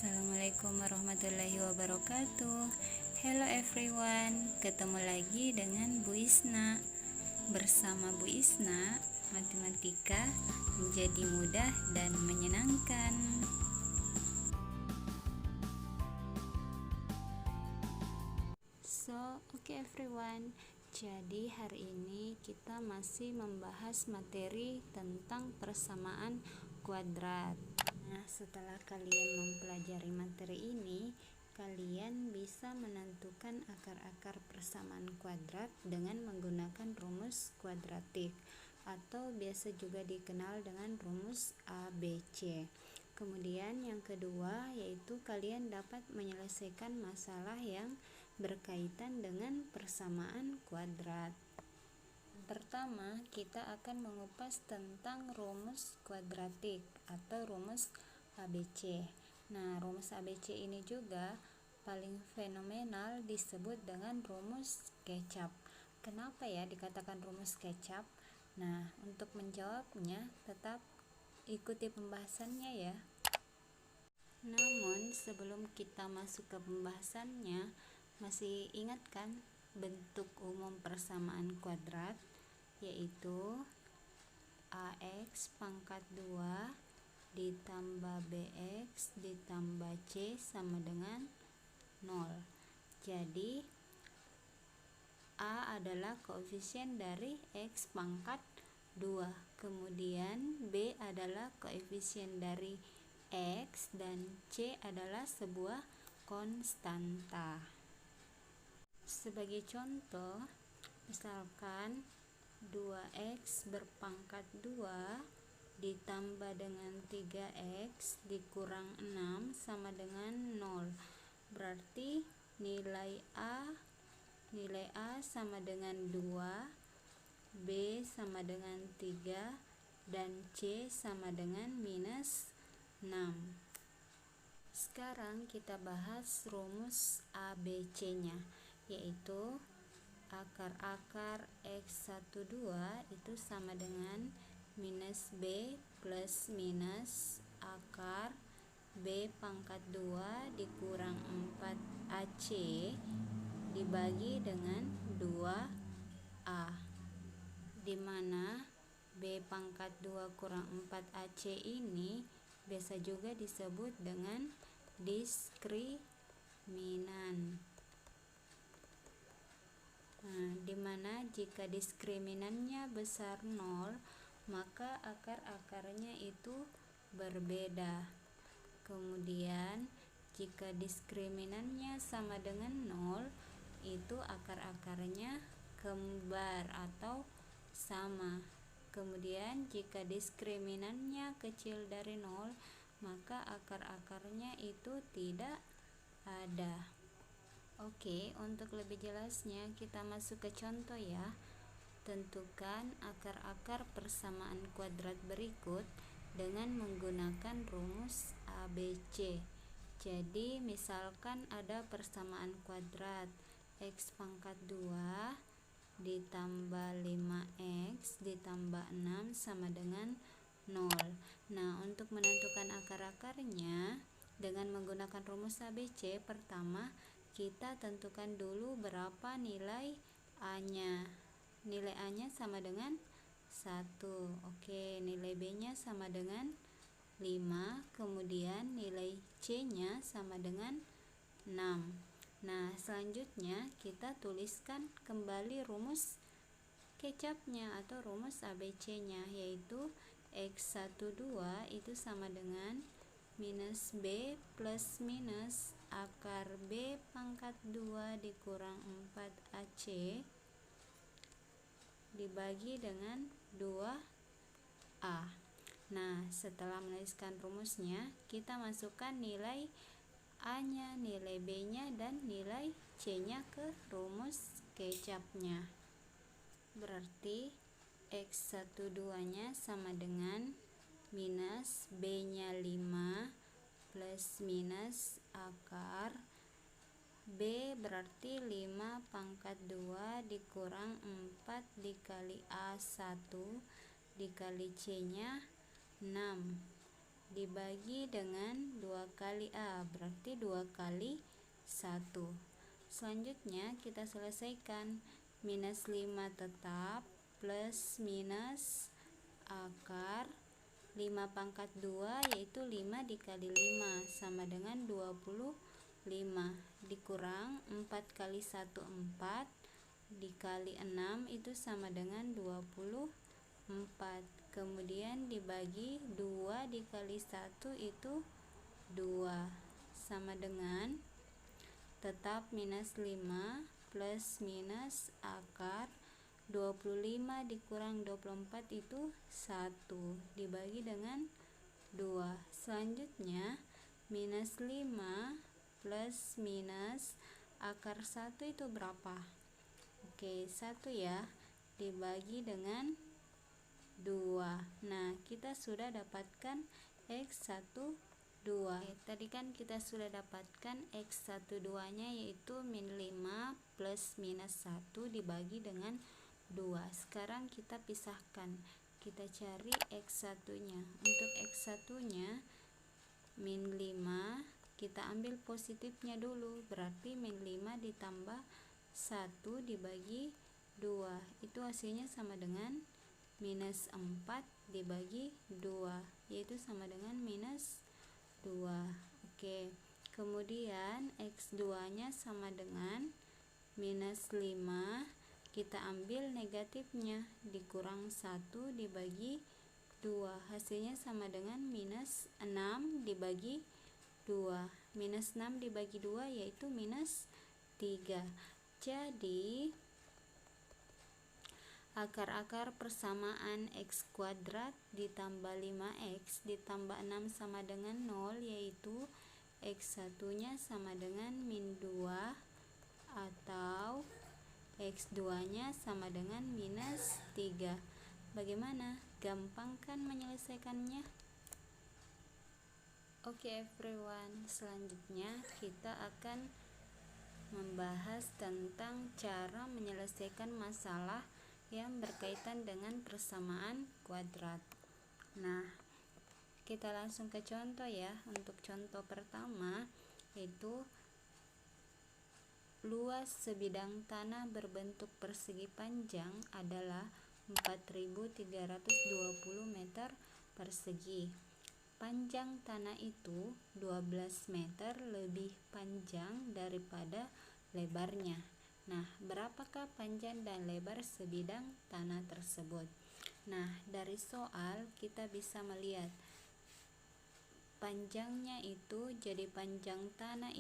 Assalamualaikum warahmatullahi wabarakatuh. Hello everyone, ketemu lagi dengan Bu Isna. Bersama Bu Isna, matematika menjadi mudah dan menyenangkan. Okay everyone, jadi hari ini kita masih membahas materi tentang persamaan kuadrat. Nah, setelah kalian mempelajari materi ini, kalian bisa menentukan akar-akar persamaan kuadrat dengan menggunakan rumus kuadratik atau biasa juga dikenal dengan rumus ABC. Kemudian yang kedua yaitu kalian dapat menyelesaikan masalah yang berkaitan dengan persamaan kuadrat. Pertama, kita akan mengupas tentang rumus kuadratik atau rumus ABC. Nah, rumus ABC ini juga paling fenomenal disebut dengan rumus kecap. Kenapa ya dikatakan rumus kecap? Nah, untuk menjawabnya tetap ikuti pembahasannya ya. Namun, sebelum kita masuk ke pembahasannya, masih ingat kan bentuk umum persamaan kuadrat, yaitu AX pangkat 2 ditambah BX ditambah C sama dengan 0. Jadi A adalah koefisien dari X pangkat 2, kemudian B adalah koefisien dari X dan C adalah sebuah konstanta. Sebagai contoh, misalkan 2x berpangkat 2 ditambah dengan 3x dikurang 6 sama dengan 0. Berarti nilai A sama dengan 2, B sama dengan 3, dan C sama dengan minus 6. Sekarang kita bahas rumus ABC-nya, yaitu akar-akar X12 itu sama dengan minus B plus minus akar B pangkat 2 dikurang 4AC dibagi dengan 2A, dimana B pangkat 2 kurang 4AC ini biasa juga disebut dengan diskriminan. Nah, dimana jika diskriminannya besar 0, maka akar-akarnya itu berbeda. Kemudian jika diskriminannya sama dengan 0, itu akar-akarnya kembar atau sama. Kemudian jika diskriminannya kecil dari 0, maka akar-akarnya itu tidak ada. Oke, untuk lebih jelasnya kita masuk ke contoh ya. Tentukan akar-akar persamaan kuadrat berikut dengan menggunakan rumus ABC. Jadi, misalkan ada persamaan kuadrat X pangkat 2 ditambah 5X ditambah 6 sama dengan 0. Nah, untuk menentukan akar-akarnya dengan menggunakan rumus ABC, pertama kita tentukan dulu berapa nilai A-nya. Nilai A-nya sama dengan 1. Oke, nilai B-nya sama dengan 5. Kemudian nilai C-nya sama dengan 6. Nah, selanjutnya kita tuliskan kembali rumus kecapnya atau rumus ABC-nya, yaitu X12 itu sama dengan minus B plus minus akar B pangkat 2 dikurang 4AC dibagi dengan 2A. Nah, setelah menuliskan rumusnya, kita masukkan nilai A-nya, nilai B-nya, dan nilai C-nya ke rumus kecapnya. Berarti X12-nya sama dengan minus B-nya 5 plus minus akar B berarti 5 pangkat 2 dikurang 4 dikali A1 dikali C-nya 6. dibagi dengan 2 kali A, berarti 2 kali 1. Selanjutnya kita selesaikan. Minus 5 tetap plus minus akar 5 pangkat 2 yaitu 5 dikali 5 sama dengan 25 dikurang 4 kali 1 4 dikali 6 itu sama dengan 24, kemudian dibagi 2 dikali 1 itu 2 sama dengan tetap minus 5 plus minus akar 25 dikurang 24 itu 1 dibagi dengan 2. Selanjutnya minus 5 plus minus akar 1 itu berapa? Oke, 1 ya, dibagi dengan 2. Nah, kita sudah dapatkan X12. Tadi kan kita sudah dapatkan X12 nya yaitu min 5 plus minus 1 dibagi dengan 2. Sekarang kita pisahkan, kita cari X1 nya. Untuk X1 nya min 5 kita ambil positifnya dulu, berarti min 5 ditambah 1 dibagi 2 itu hasilnya sama dengan minus 4 dibagi 2 yaitu sama dengan minus 2. Oke, kemudian X2 nya sama dengan minus 5, kita ambil negatifnya dikurang 1 dibagi 2 hasilnya sama dengan minus 6 dibagi 2. Minus 6 dibagi 2 yaitu minus 3. Jadi akar-akar persamaan X kuadrat ditambah 5X ditambah 6 sama dengan 0, yaitu X1 nya sama dengan min 2 atau X2 nya sama dengan minus 3. Bagaimana? Gampang kan menyelesaikannya? Oke everyone, selanjutnya kita akan membahas tentang cara menyelesaikan masalah yang berkaitan dengan persamaan kuadrat. Nah, kita langsung ke contoh ya. Untuk contoh pertama yaitu luas sebidang tanah berbentuk persegi panjang adalah 4.320 meter persegi. Panjang tanah itu 12 meter lebih panjang daripada lebarnya. Nah, berapakah panjang dan lebar sebidang tanah tersebut? Nah, dari soal kita bisa melihat panjangnya itu, jadi panjang tanah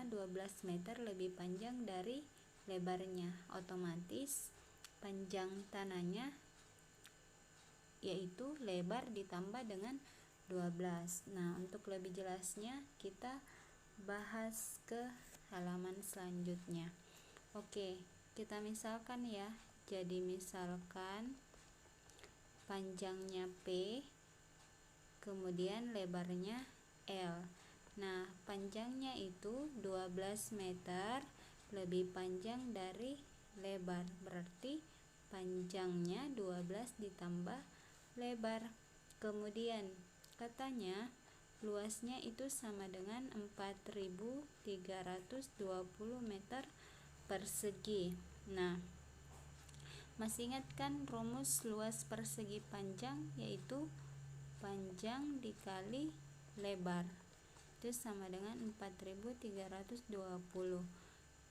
12 meter lebih panjang dari lebarnya. Otomatis panjang tanahnya yaitu lebar ditambah dengan 12. Nah, untuk lebih jelasnya kita bahas ke halaman selanjutnya. Oke, kita misalkan ya. Jadi misalkan panjangnya P, kemudian lebarnya L. Nah, panjangnya itu 12 meter lebih panjang dari lebar, berarti panjangnya 12 ditambah lebar. Kemudian katanya luasnya itu sama dengan 4.320 meter persegi. Nah, masih ingat kan rumus luas persegi panjang, yaitu panjang dikali lebar itu sama dengan 4.320.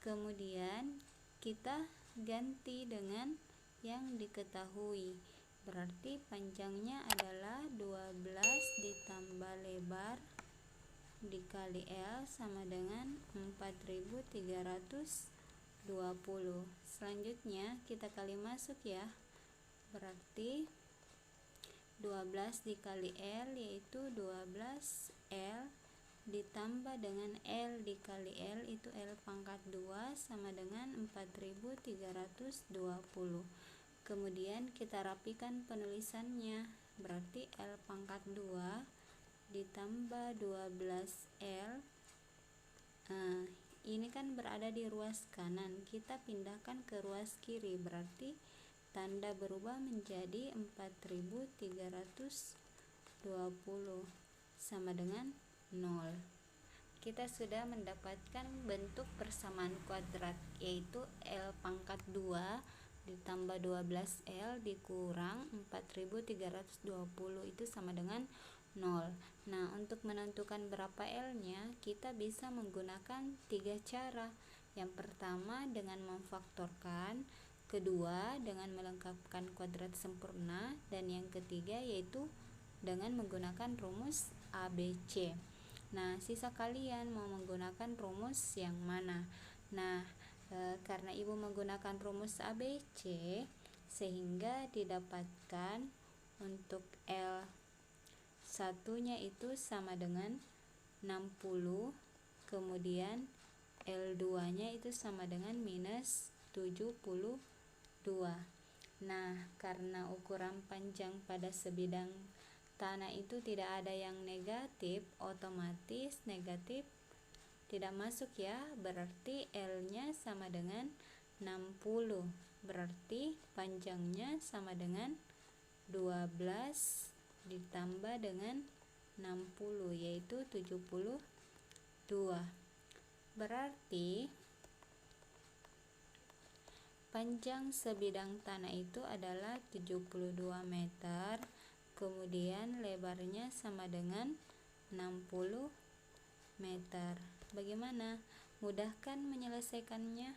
Kemudian kita ganti dengan yang diketahui, berarti panjangnya adalah 12 ditambah lebar dikali L sama dengan 4.320. Selanjutnya kita kali masuk ya, berarti 12 dikali L yaitu 12L ditambah dengan L dikali L itu L pangkat 2 sama dengan 4.320. Kemudian kita rapikan penulisannya, berarti L pangkat 2 ditambah 12L. Ini kan berada di ruas kanan, kita pindahkan ke ruas kiri, berarti tanda berubah menjadi 4.320. 20 sama dengan 0. Kita sudah mendapatkan bentuk persamaan kuadrat, yaitu L pangkat 2 ditambah 12L dikurang 4320 itu sama dengan 0. Nah, untuk menentukan berapa L-nya, kita bisa menggunakan 3 cara. Yang pertama dengan memfaktorkan, kedua dengan melengkapkan kuadrat sempurna, dan yang ketiga yaitu dengan menggunakan rumus ABC. Nah, sisa kalian mau menggunakan rumus yang mana? Nah, karena Ibu menggunakan rumus ABC, sehingga didapatkan untuk L1-nya itu sama dengan 60, kemudian L2-nya itu sama dengan minus 72. Nah, karena ukuran panjang pada sebidang tanah itu tidak ada yang negatif, otomatis negatif tidak masuk ya, berarti L-nya sama dengan 60, berarti panjangnya sama dengan 12 ditambah dengan 60, yaitu 72. Berarti panjang sebidang tanah itu adalah 72 meter, kemudian lebarnya sama dengan 60 meter. Bagaimana? Mudah kan menyelesaikannya?